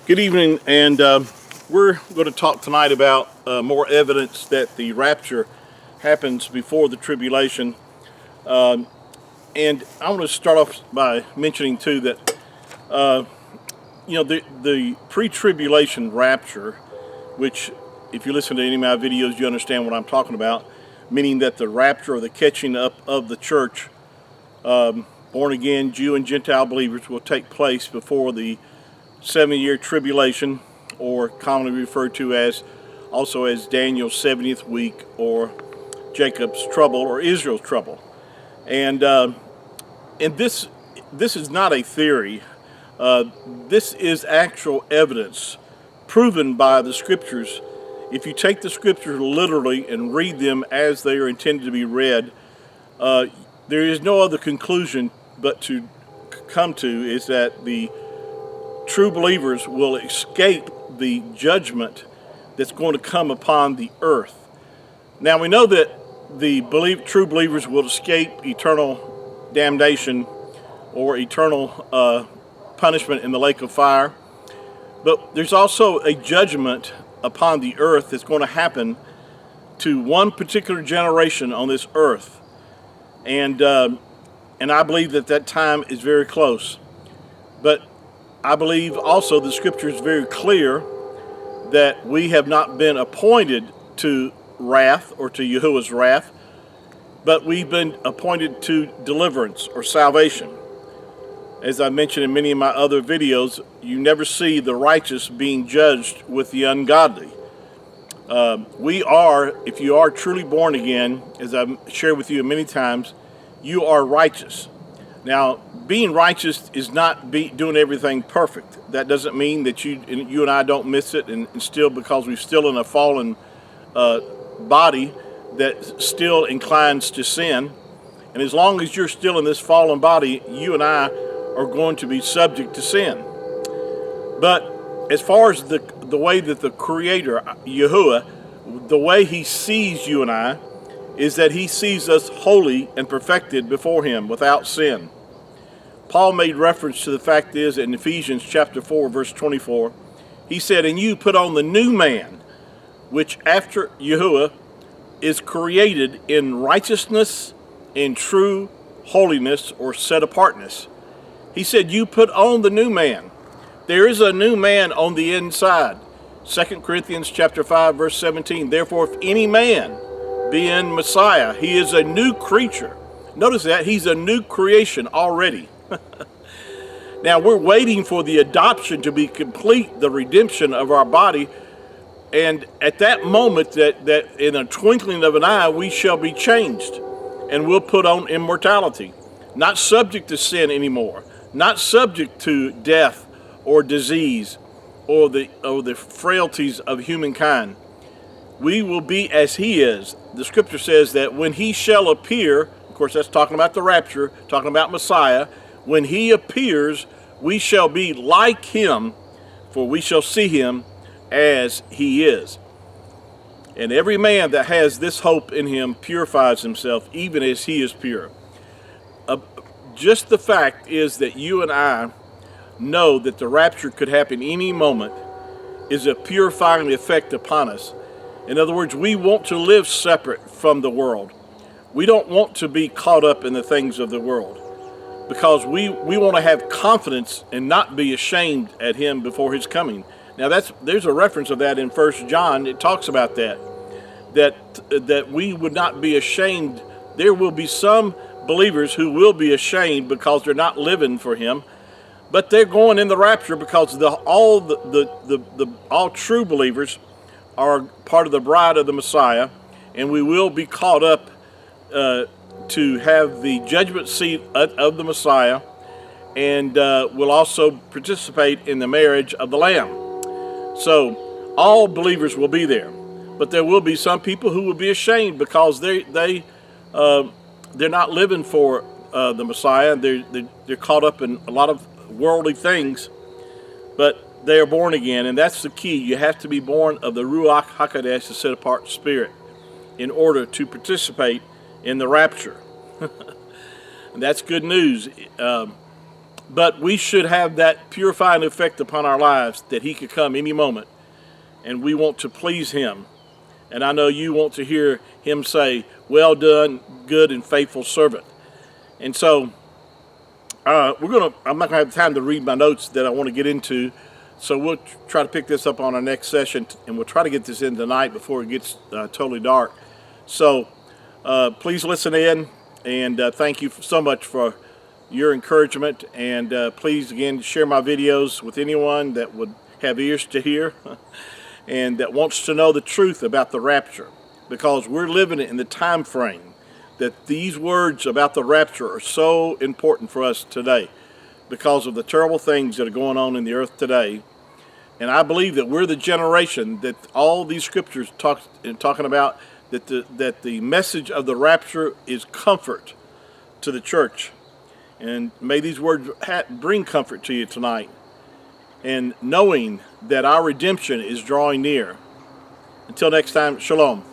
Good evening, and we're going to talk tonight about more evidence that the rapture happens before the tribulation. And I want to start off by mentioning too that the pre-tribulation rapture, which if you listen to any of my videos, you understand what I'm talking about, meaning that the rapture or the catching up of the church, born again Jew and Gentile believers, will take place before the 7-year tribulation, or commonly referred to as also as Daniel's 70th week, or Jacob's trouble, or Israel's trouble. And this is not a theory. This is actual evidence proven by the scriptures. If you take the scriptures literally and read them as they are intended to be read, there is no other conclusion but to come to is that the true believers will escape the judgment that's going to come upon the earth. Now we know that the true believers will escape eternal damnation or eternal punishment in the lake of fire, but there's also a judgment upon the earth that's going to happen to one particular generation on this earth, and I believe that time is very close. But I believe also the scripture is very clear that we have not been appointed to wrath or to Yahuwah's wrath, but we've been appointed to deliverance or salvation. As I mentioned in many of my other videos, you never see the righteous being judged with the ungodly. We are, if you are truly born again, as I've shared with you many times, you are righteous. Now, being righteous is not doing everything perfect. That doesn't mean that you and I don't miss it, and still, because we're still in a fallen body that still inclines to sin. And as long as you're still in this fallen body, you and I are going to be subject to sin. But as far as the way that the Creator, Yahuwah, the way He sees you and I, is that He sees us holy and perfected before Him without sin. Paul made reference to the fact is in Ephesians chapter 4, verse 24, he said, "And you put on the new man, which after Yahuwah is created in righteousness, in true holiness," or set apartness. He said, you put on the new man. There is a new man on the inside. 2 Corinthians chapter 5, verse 17, "Therefore, if any man be in Messiah, he is a new creature." Notice that he's a new creation already. Now we're waiting for the adoption to be complete, the redemption of our body, and at that moment, that in a twinkling of an eye, we shall be changed, and we'll put on immortality, not subject to sin anymore, not subject to death or disease or the frailties of humankind. We will be as He is. The scripture says that when He shall appear, of course that's talking about the rapture, talking about Messiah, when He appears, we shall be like Him, for we shall see Him as He is. And every man that has this hope in Him purifies himself, even as He is pure. Just the fact is that you and I know that the rapture could happen any moment is a purifying effect upon us. In other words, we want to live separate from the world. We don't want to be caught up in the things of the world, because we want to have confidence and not be ashamed at Him before His coming. Now there's a reference of that in 1 John. It talks about that we would not be ashamed. There will be some believers who will be ashamed because they're not living for Him, but they're going in the rapture because all true believers are part of the bride of the Messiah, and we will be caught up to have the judgment seat of the Messiah, and will also participate in the marriage of the Lamb. So all believers will be there, but there will be some people who will be ashamed because they're not living for the Messiah. They're caught up in a lot of worldly things, but they are born again, and that's the key. You have to be born of the Ruach HaKodesh, the set apart spirit, in order to participate in the rapture. And that's good news. But we should have that purifying effect upon our lives that he could come any moment, and we want to please him. And I know you want to hear him say, well done, good and faithful servant. And so I'm not going to have time to read my notes that I want to get into. So we'll try to pick this up on our next session, and we'll try to get this in tonight before it gets totally dark. So please listen in, and thank you so much for your encouragement. And please, again, share my videos with anyone that would have ears to hear and that wants to know the truth about the rapture, because we're living in the time frame that these words about the rapture are so important for us today because of the terrible things that are going on in the earth today. And I believe that we're the generation that all these scriptures talking about, that the message of the rapture is comfort to the church. And may these words bring comfort to you tonight. And knowing that our redemption is drawing near. Until next time, shalom.